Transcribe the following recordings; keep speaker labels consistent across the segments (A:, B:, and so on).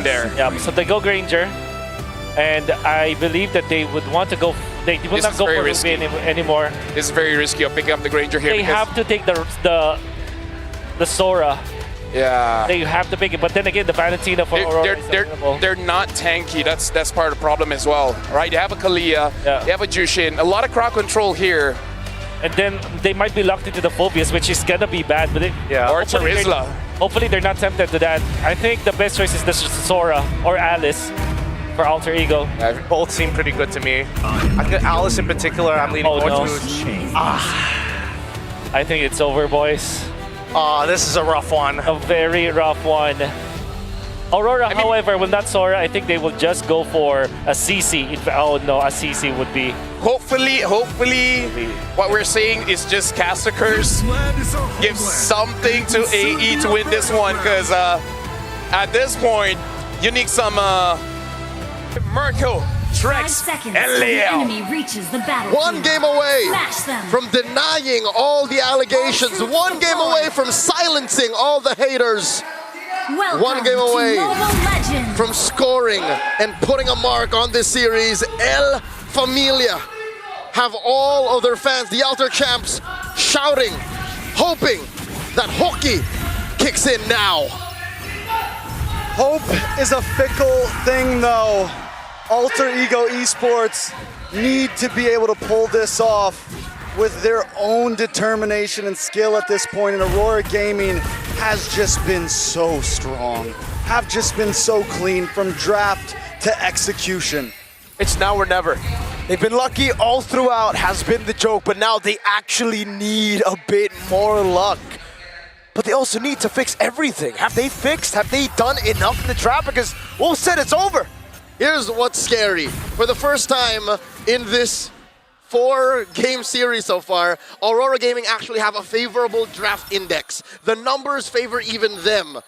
A: there.
B: Yeah, so they go Granger, and I believe that they would want to go. They will not go for Ruby anymore.
A: This is very risky of picking up the Granger here.
B: They have to take the Sora.
A: Yeah.
B: They have to pick it, but then again, the Valentina for Aurora is available.
A: They're not tanky. That's part of the problem as well, right? They have a Kalia, they have a Jushin, a lot of crowd control here.
B: And then they might be locked into the Phobias, which is gonna be bad. But
A: or Charizla.
B: Hopefully they're not tempted to that. I think the best choice is the Sora or Alice for Alter Ego.
C: Yeah, both seem pretty good to me. I think Alice in particular, I'm leaning more towards.
B: I think it's over, boys.
C: This is a rough one.
B: A very rough one. Aurora, however, with that Sora, I think they will just go for a CC. Oh no, a CC would be.
A: Hopefully, what we're saying is just Caster Curse gives something to AE to win this one, because at this point, you need some Merkel, Trex, and Leo.
D: One game away from denying all the allegations. One game away from silencing all the haters. One game away from scoring and putting a mark on this series. El Familia have all of their fans, the Alter Champs, shouting, hoping that hockey kicks in now.
E: Hope is a fickle thing, though. Alter Ego Esports need to be able to pull this off with their own determination and skill at this point, and Aurora Gaming has just been so strong, have just been so clean from draft to execution.
F: It's now or never. They've been lucky all throughout, has been the joke, but now they actually need a bit more luck. But they also need to fix everything. Have they fixed? Have they done enough in the draft? Because Wolf said it's over.
D: Here's what's scary. For the first time in this 4-game series so far, Aurora Gaming actually have a favorable draft index. The numbers favor even them.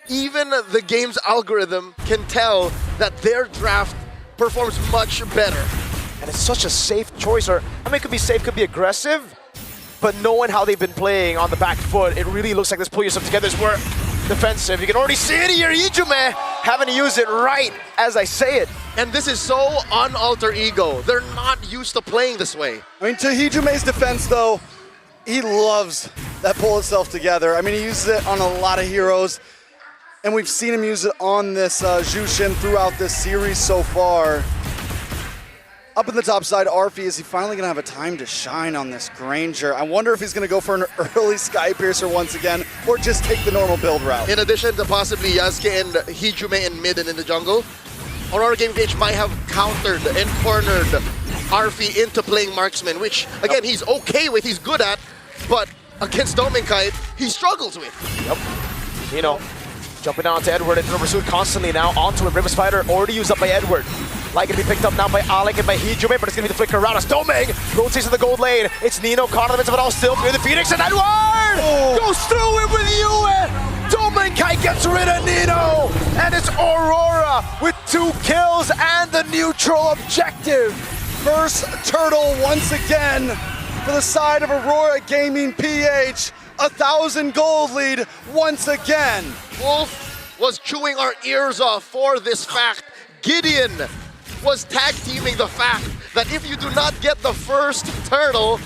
D: Even the game's algorithm can tell that their draft performs much better.
F: And it's such a safe choice, or I mean, it could be safe, could be aggressive, but knowing how they've been playing on the back foot, it really looks like this pull yourself together is more defensive. You can already see it here, Ijume having to use it right as I say it.
D: And this is so un-Alter Ego. They're not used to playing this way.
E: I mean, to Hijume's defense, though, he loves that pull itself together. I mean, he uses it on a lot of heroes, and we've seen him use it on this Jushin throughout this series so far. Up in the top side, Arfi, is he finally going to have a time to shine on this Granger? I wonder if he's going to go for an early Sky Piercer once again, or just take the normal build route.
D: In addition to possibly Yasuke and Hijume in mid and in the jungle, Aurora Gaming might have countered and cornered Arfi into playing marksman, which, again, he's okay with, he's good at, but against Dominkite, he struggles with.
F: Yep. You know, jumping onto Edward and pursuit constantly now onto a River Spider, already used up by Edward. Like to be picked up now by Alec and by Hijume, but it's going to be the flicker around us. Doming rotates to the gold lane. It's Nino caught in the midst of it all, still through the Phoenix, and Edward goes through it with Yue. Dominkai gets rid of Nino, and it's Aurora with 2 kills and the neutral objective.
E: First turtle once again for the side of Aurora Gaming PH. 1,000 gold lead once again.
D: Wolf was chewing our ears off for this fact. Gideon was tag teaming the fact that if you do not get the first turtle,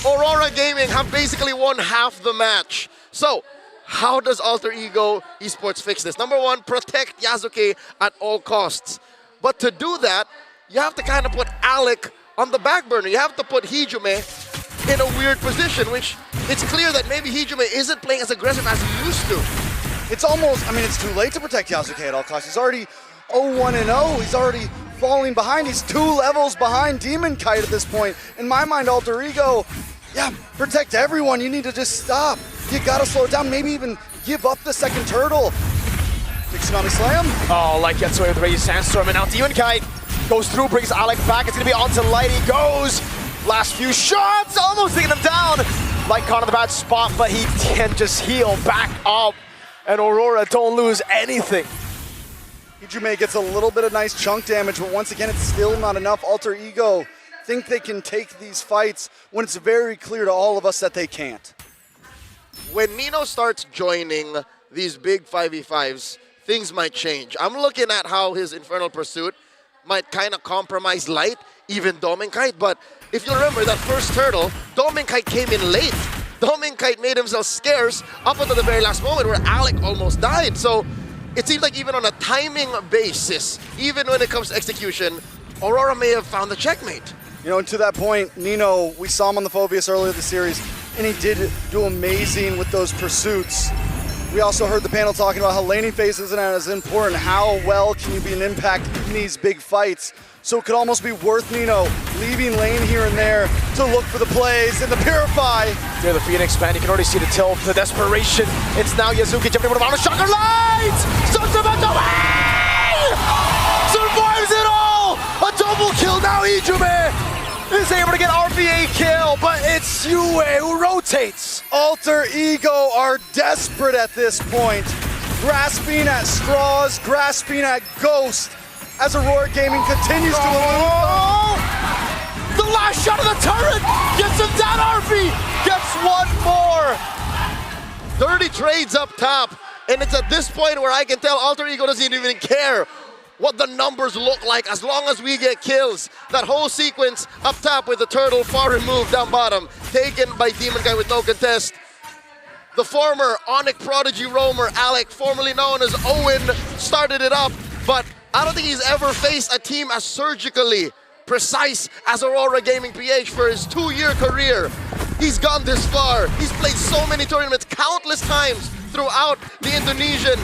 D: Aurora Gaming have basically won half the match. So, how does Alter Ego Esports fix this? Number one, protect Yasuke at all costs. But to do that, you have to kind of put Alec on the back burner. You have to put Hijume in a weird position, which it's clear that maybe Hijume isn't playing as aggressive as he used to.
E: It's almost, I mean, it's too late to protect Yasuke at all costs. He's already 0-1-0. He's already falling behind. He's 2 levels behind Demon Kite at this point. In my mind, Alter Ego, yeah, protect everyone. You need to just stop. You gotta slow it down. Maybe even give up the second turtle. Big Tsunami Slam.
F: Oh, Light gets away with the Raging Sandstorm, and now Demon Kite goes through, brings Alec back. It's gonna be onto Light. He goes. Last few shots, almost taking him down. Light caught in the bad spot, but he can just heal back up. And Aurora don't lose anything.
E: Hijume gets a little bit of nice chunk damage, but once again, it's still not enough. Alter Ego think they can take these fights when it's very clear to all of us that they can't.
D: When Nino starts joining these big 5v5s, things might change. I'm looking at how his Infernal Pursuit might kind of compromise Light, even Dominkite, but if you remember that first turtle, Dominkite came in late. Dominkite made himself scarce up until the very last moment where Alec almost died. So it seems like even on a timing basis, even when it comes to execution, Aurora may have found the checkmate.
E: You know, and to that point, Nino, we saw him on the Phobius earlier this series, and he did do amazing with those pursuits. We also heard the panel talking about how laning phase isn't as important. How well can you be an impact in these big fights? So it could almost be worth Nino leaving lane here and there to look for the plays and the Purify.
F: Near the Phoenix, man, you can already see the tilt, the desperation. It's now Yazuki jumping with a Shocker Light! Sun's about to win! Survives it all! A double kill now, Ijume is able to get RPA kill, but it's Yue who rotates.
E: Alter Ego are desperate at this point, grasping at straws, grasping at Ghost, as Aurora Gaming continues to elude.
F: The last shot of the turret gets him down. RP gets one more.
D: Dirty trades up top, and it's at this point where I can tell Alter Ego doesn't even care what the numbers look like as long as we get kills. That whole sequence up top with the turtle far removed down bottom, taken by Demon Guy with no contest. The former Onyx Prodigy roamer, Alec, formerly known as Owen, started it up, but I don't think he's ever faced a team as surgically precise as Aurora Gaming PH for his 2-year career. He's gone this far. He's played so many tournaments, countless times throughout the Indonesian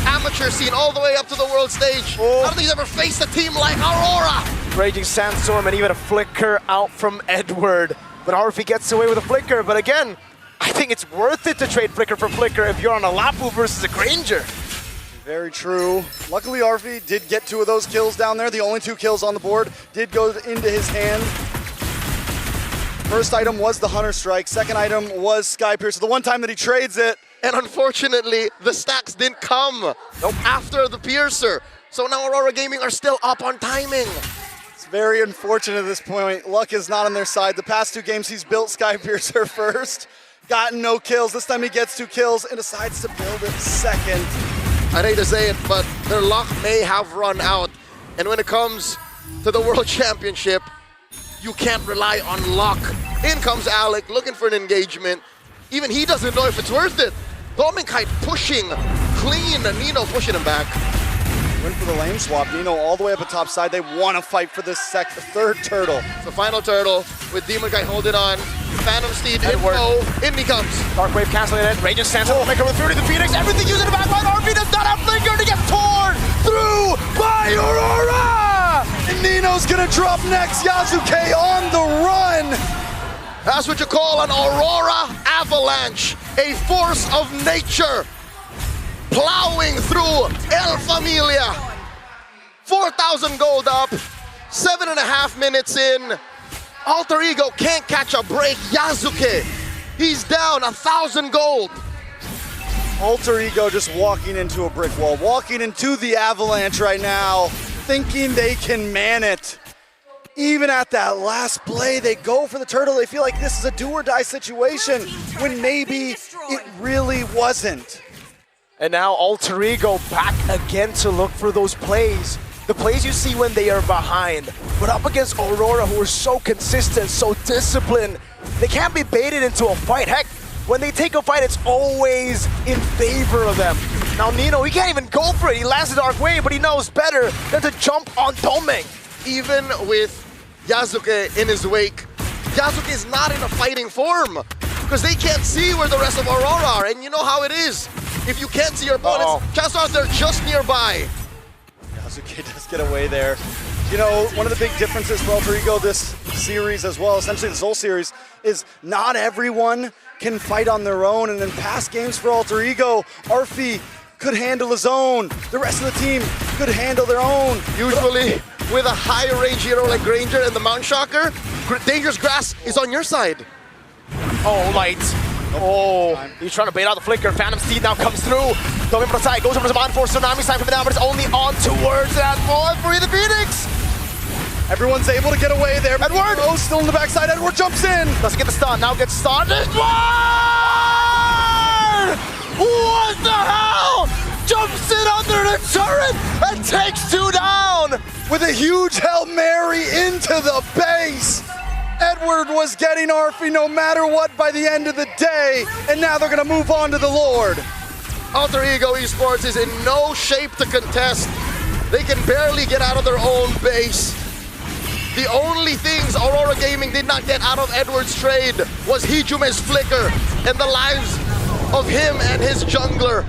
D: amateur scene, all the way up to the world stage. I don't think he's ever faced a team like Aurora.
F: Raging Sandstorm and even a flicker out from Edward. But RP gets away with a flicker, but again, I think it's worth it to trade flicker for flicker if you're on a Lapu versus a Granger.
E: Very true. Luckily, Arfi did get 2 of those kills down there. The only 2 kills on the board did go into his hand. First item was the Hunter Strike. Second item was Sky Piercer. The one time that he trades it.
D: And unfortunately, the stacks didn't come after the Piercer. So now Aurora Gaming are still up on timing.
E: It's very unfortunate at this point. Luck is not on their side. The past 2 games, he's built Sky Piercer first, gotten no kills. This time he gets 2 kills and decides to build it second.
D: I'd hate to say it, but their luck may have run out. And when it comes to the World Championship, you can't rely on luck. In comes Alec, looking for an engagement. Even he doesn't know if it's worth it. Dominkite pushing clean, and Nino pushing him back.
E: Went for the lane swap. Nino all the way up at top side. They want to fight for this third turtle.
D: The final turtle with Demon Guy holding on. Phantom Steed info. In he comes.
F: Dark Wave canceling it. Raging Sandstorm will make her with 30 the Phoenix. Everything using the backline. RP does not have flicker to get torn through by Aurora!
E: And Nino's gonna drop next. Yasuke on the run.
D: That's what you call an Aurora avalanche. A force of nature plowing through El Familia. 4,000 gold up, 7.5 minutes in. Alter Ego can't catch a break. Yasuke, he's down 1,000 gold.
E: Alter Ego just walking into a brick wall, walking into the avalanche right now, thinking they can man it. Even at that last play, they go for the turtle. They feel like this is a do or die situation when maybe it really wasn't.
F: And now Alter Ego back again to look for those plays. The plays you see when they are behind. But up against Aurora, who are so consistent, so disciplined, they can't be baited into a fight. Heck, when they take a fight, it's always in favor of them. Now Nino, he can't even go for it. He lands the Dark Wave, but he knows better than to jump on Domeng.
D: Even with Yasuke in his wake, Yasuke is not in a fighting form because they can't see where the rest of Aurora are. And you know how it is. If you can't see your opponents, chances are they're just nearby.
E: Yasuke does get away there. You know, one of the big differences for Alter Ego this series as well, essentially this whole series, is not everyone can fight on their own. And in past games for Alter Ego, Arfi could handle his own. The rest of the team could handle their own.
D: Usually, with a high range hero like Granger and the Mount Shocker, Dangerous Grass is on your side.
F: Oh, Light. Oh, he's trying to bait out the flicker. Phantom Steed now comes through. Domeng from the side, goes over to Zaman for Tsunami sign from down, but it's only on towards that ball for the Phoenix.
E: Everyone's able to get away there.
F: Edward!
E: Oh, still in the backside. Edward jumps in.
F: Doesn't get the stun, now gets stunned. Edward! What the hell? jumps in under the turret and takes 2 down.
E: With a huge Hail Mary into the base. Edward was getting Arfi no matter what by the end of the day, and now they're gonna move on to the Lord.
D: Alter Ego Esports is in no shape to contest. They can barely get out of their own base. The only things Aurora Gaming did not get out of Edward's trade was Hijume's flicker and the lives of him and his jungler.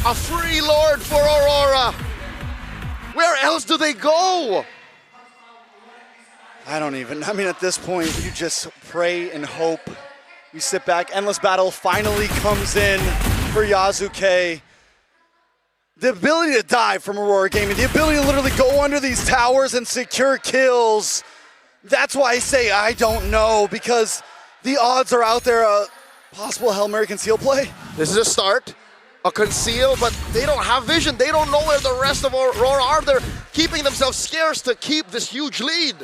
D: A free Lord for Aurora. Where else do they go?
E: I mean, at this point, you just pray and hope. You sit back. Endless Battle finally comes in for Yasuke. The ability to dive from Aurora Gaming, the ability to literally go under these towers and secure kills. That's why I say I don't know, because the odds are out there. Possible Hail Mary conceal play.
D: This is a start, a conceal, but they don't have vision. They don't know where the rest of Aurora are. They're keeping themselves scarce to keep this huge lead.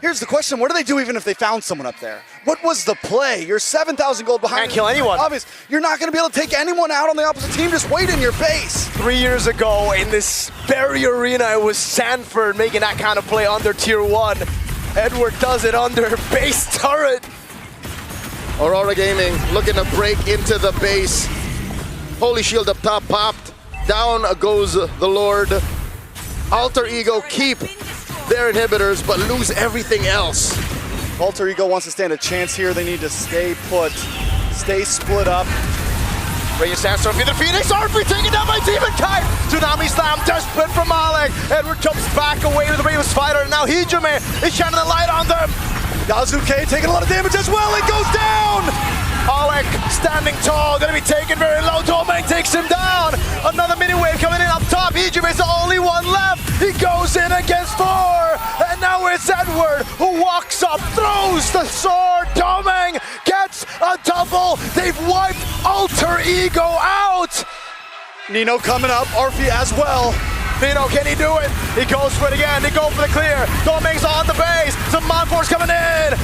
E: Here's the question, what do they do even if they found someone up there? What was the play? You're 7,000 gold behind.
F: Can't kill anyone.
E: Obvious. You're not going to be able to take anyone out on the opposite team. Just wait in your base.
F: 3 years ago in this very arena, it was Sanford making that kind of play under tier 1. Edward does it under base turret.
D: Aurora Gaming looking to break into the base. Holy Shield up top popped. Down goes the Lord. Alter Ego keep their inhibitors, but lose everything else.
E: Alter Ego wants to stand a chance here. They need to stay put, stay split up.
F: Reyes Sandstorm through the Phoenix, Arfi taken down by Demon Kite! Tsunami Slam, desperate from Alec. Edward jumps back away with the Raven's Fighter, and now Hijume is shining the light on them.
E: Yasuke taking a lot of damage as well, it goes down!
F: Alec standing tall, gonna be taken very low. Domain takes him down. Another mini wave coming in up top. Hijume is the only one left. He goes in against 4. And now it's Edward who walks up, throws the sword. Domain gets a double. They've wiped Alter Ego out.
E: Nino coming up, Arfi as well.
F: Nino, can he do it? He goes for it again. They go for the clear. Domain's on the base. Some Monforce coming in.